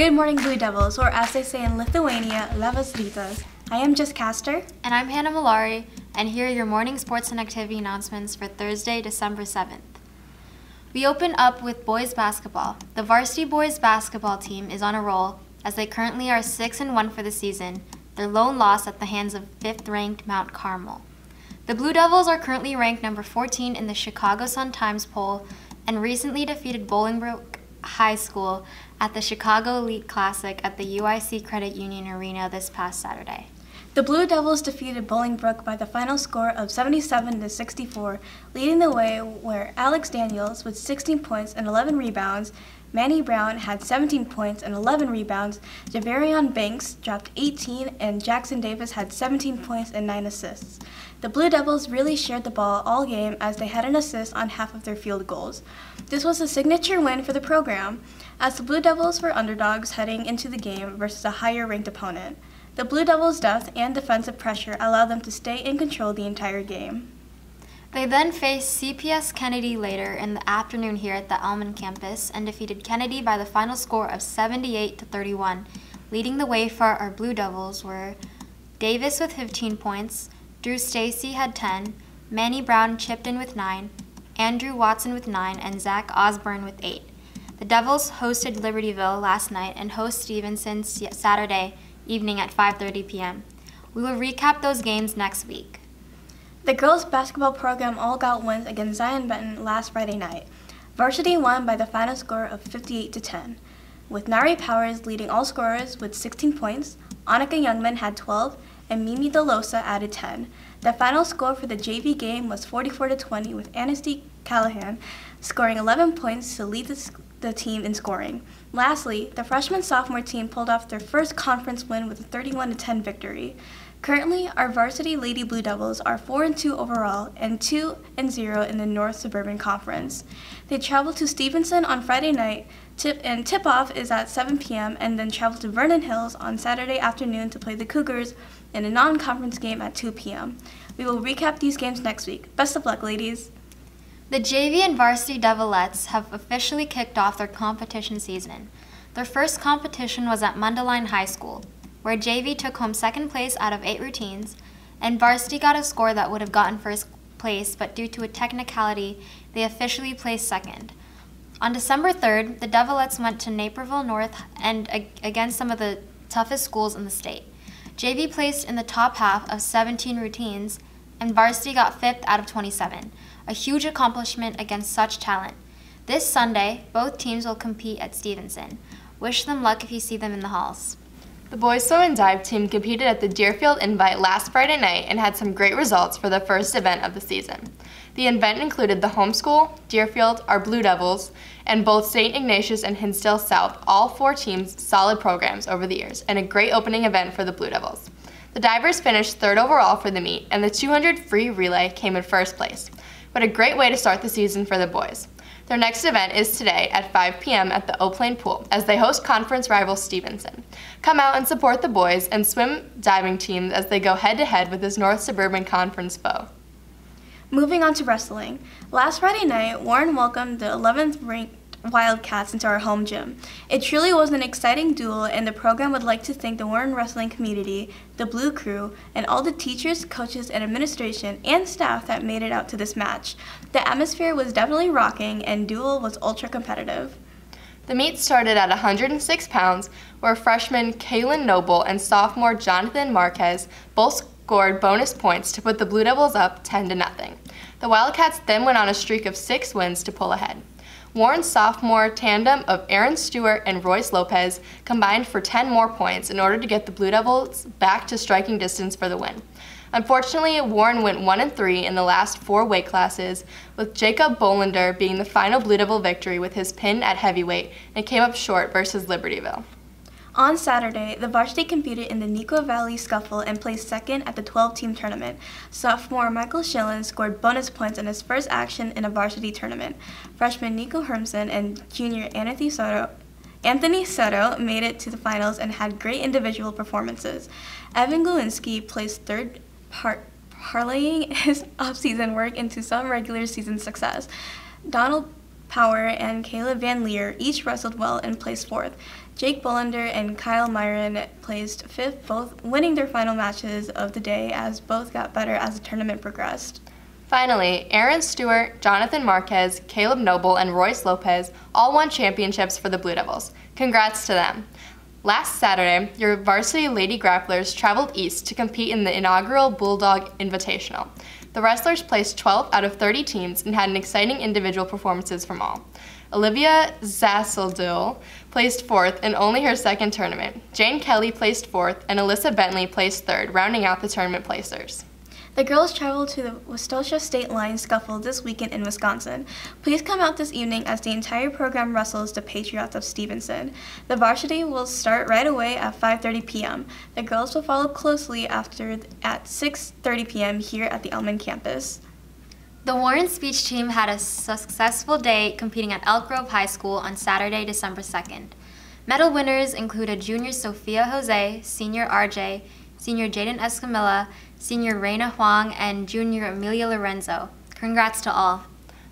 Good morning, Blue Devils, or as they say in Lithuania, Labas rytas. I am Jess Castor. And I'm Hannah Malari, and here are your morning sports and activity announcements for Thursday, December 7th. We open up with boys basketball. The varsity boys basketball team is on a roll as they currently are 6-1 for the season, their lone loss at the hands of 5th-ranked Mount Carmel. The Blue Devils are currently ranked number 14 in the Chicago Sun-Times poll and recently defeated Bolingbrook High School at the Chicago Elite Classic at the UIC Credit Union Arena this past Saturday. The Blue Devils defeated Bolingbrook by the final score of 77-64, leading the way where Alex Daniels with 16 points and 11 rebounds, Manny Brown had 17 points and 11 rebounds, Javarion Banks dropped 18, and Jackson Davis had 17 points and 9 assists. The Blue Devils really shared the ball all game as they had an assist on half of their field goals. This was a signature win for the program, as the Blue Devils were underdogs heading into the game versus a higher-ranked opponent. The Blue Devils' depth and defensive pressure allowed them to stay in control the entire game. They then faced CPS Kennedy later in the afternoon here at the Elman campus and defeated Kennedy by the final score of 78-31. Leading the way for our Blue Devils were Davis with 15 points, Drew Stacy had 10, Manny Brown chipped in with 9, Andrew Watson with 9, and Zach Osborne with 8. The Devils hosted Libertyville last night and host Stevenson Saturday evening at 5:30 p.m. We will recap those games next week. The girls' basketball program all got wins against Zion Benton last Friday night. Varsity won by the final score of 58-10, with Nari Powers leading all scorers with 16 points, Annika Youngman had 12, and Mimi DeLosa added 10. The final score for the JV game was 44-20, with Anastie Callahan scoring 11 points to lead the team in scoring. Lastly, the freshman-sophomore team pulled off their first conference win with a 31-10 victory. Currently, our varsity Lady Blue Devils are 4-2 overall and 2-0 in the North Suburban Conference. They travel to Stevenson on Friday night, and tip-off is at 7 p.m., and then travel to Vernon Hills on Saturday afternoon to play the Cougars in a non-conference game at 2 p.m. We will recap these games next week. Best of luck, ladies. The JV and varsity Devilettes have officially kicked off their competition season. Their first competition was at Mundelein High School, where JV took home second place out of 8 routines, and varsity got a score that would have gotten first place, but due to a technicality, they officially placed second. On December 3rd, the Devilettes went to Naperville North and against some of the toughest schools in the state. JV placed in the top half of 17 routines, and varsity got 5th out of 27, a huge accomplishment against such talent. This Sunday, both teams will compete at Stevenson. Wish them luck if you see them in the halls. The boys swim and dive team competed at the Deerfield Invite last Friday night and had some great results for the first event of the season. The event included the homeschool, Deerfield, our Blue Devils, and both St. Ignatius and Hinsdale South, all 4 teams' solid programs over the years, and a great opening event for the Blue Devils. The divers finished 3rd overall for the meet, and the 200 free relay came in 1st place. What a great way to start the season for the boys. Their next event is today at 5 p.m. at the O'Plain Pool as they host conference rival Stevenson. Come out and support the boys and swim diving teams as they go head-to-head with this North Suburban Conference foe. Moving on to wrestling. Last Friday night, Warren welcomed the 11th-ranked Wildcats into our home gym. It truly was an exciting duel, and the program would like to thank the Warren wrestling community, the Blue Crew, and all the teachers, coaches, and administration and staff that made it out to this match. The atmosphere was definitely rocking, and duel was ultra competitive. The meet started at 106 pounds, where freshman Kaylin Noble and sophomore Jonathan Marquez both scored bonus points to put the Blue Devils up 10-0. The Wildcats then went on a streak of 6 wins to pull ahead. Warren's sophomore tandem of Aaron Stewart and Royce Lopez combined for 10 more points in order to get the Blue Devils back to striking distance for the win. Unfortunately, Warren went 1-3 in the last 4 weight classes, with Jacob Bolander being the final Blue Devil victory with his pin at heavyweight, and came up short versus Libertyville. On Saturday, the varsity competed in the Neuqua Valley Scuffle and placed second at the 12-team tournament. Sophomore Michael Schillen scored bonus points in his first action in a varsity tournament. Freshman Nico Hermsen and junior Anthony Soto made it to the finals and had great individual performances. Evan Glowinski placed third, parlaying his off-season work into some regular season success. Donald Power and Caleb Van Leer each wrestled well and placed fourth. Jake Bullender and Kyle Myron placed 5th, both winning their final matches of the day as both got better as the tournament progressed. Finally, Aaron Stewart, Jonathan Marquez, Caleb Noble, and Royce Lopez all won championships for the Blue Devils. Congrats to them. Last Saturday, your varsity Lady Grapplers traveled east to compete in the inaugural Bulldog Invitational. The wrestlers placed 12th out of 30 teams and had an exciting individual performances from all. Olivia Zasseldul placed 4th in only her second tournament. Jane Kelly placed 4th, and Alyssa Bentley placed 3rd, rounding out the tournament placers. The girls traveled to the Westosha State Line Scuffle this weekend in Wisconsin. Please come out this evening as the entire program wrestles the Patriots of Stevenson. The varsity will start right away at 5:30 p.m. The girls will follow closely after at 6:30 p.m. here at the Elman campus. The Warren speech team had a successful day competing at Elk Grove High School on Saturday, December 2nd. Medal winners included junior Sophia Jose, senior RJ, senior Jaden Escamilla, senior Reina Huang, and junior Amelia Lorenzo. Congrats to all.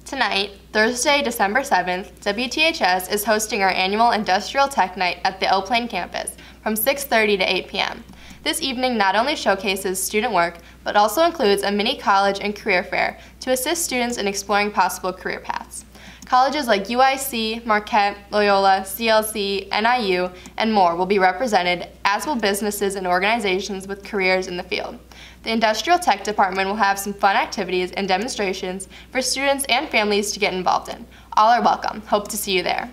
Tonight, Thursday, December 7th, WTHS is hosting our annual Industrial Tech Night at the Eau Plaine campus from 6:30 to 8 p.m. This evening not only showcases student work, but also includes a mini college and career fair to assist students in exploring possible career paths. Colleges like UIC, Marquette, Loyola, CLC, NIU, and more will be represented, as will businesses and organizations with careers in the field. The Industrial Tech Department will have some fun activities and demonstrations for students and families to get involved in. All are welcome. Hope to see you there.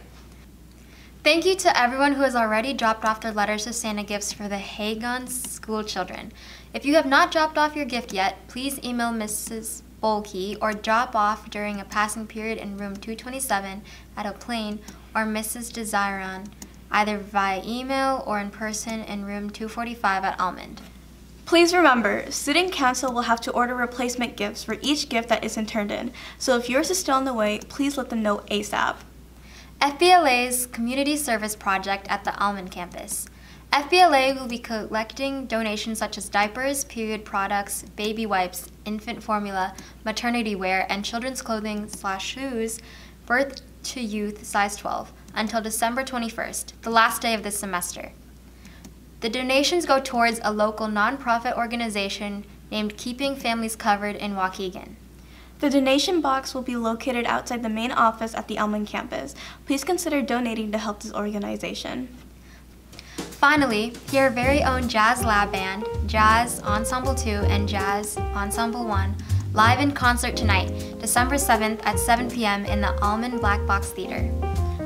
Thank you to everyone who has already dropped off their letters of Santa gifts for the Hagon school children. If you have not dropped off your gift yet, please email Mrs. Bolke or drop off during a passing period in room 227 at Eau Plaine or Mrs. Desiron, either via email or in person in room 245 at Almond. Please remember, Student Council will have to order replacement gifts for each gift that isn't turned in, so if yours is still on the way, please let them know ASAP. FBLA's Community Service Project at the Almond campus. FBLA will be collecting donations such as diapers, period products, baby wipes, infant formula, maternity wear, and children's clothing/shoes, birth to youth size 12, until December 21st, the last day of this semester. The donations go towards a local nonprofit organization named Keeping Families Covered in Waukegan. The donation box will be located outside the main office at the Elman campus. Please consider donating to help this organization. Finally, your very own Jazz Lab Band, Jazz Ensemble 2 and Jazz Ensemble 1, live in concert tonight, December 7th at 7 p.m. in the Almond Black Box Theater.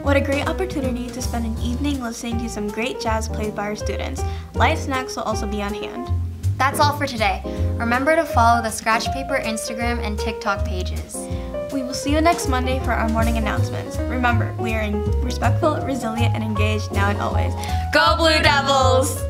What a great opportunity to spend an evening listening to some great jazz played by our students. Light snacks will also be on hand. That's all for today. Remember to follow the Scratch Paper Instagram and TikTok pages. We will see you next Monday for our morning announcements. Remember, we are respectful, resilient, and engaged now and always. Go Blue Devils!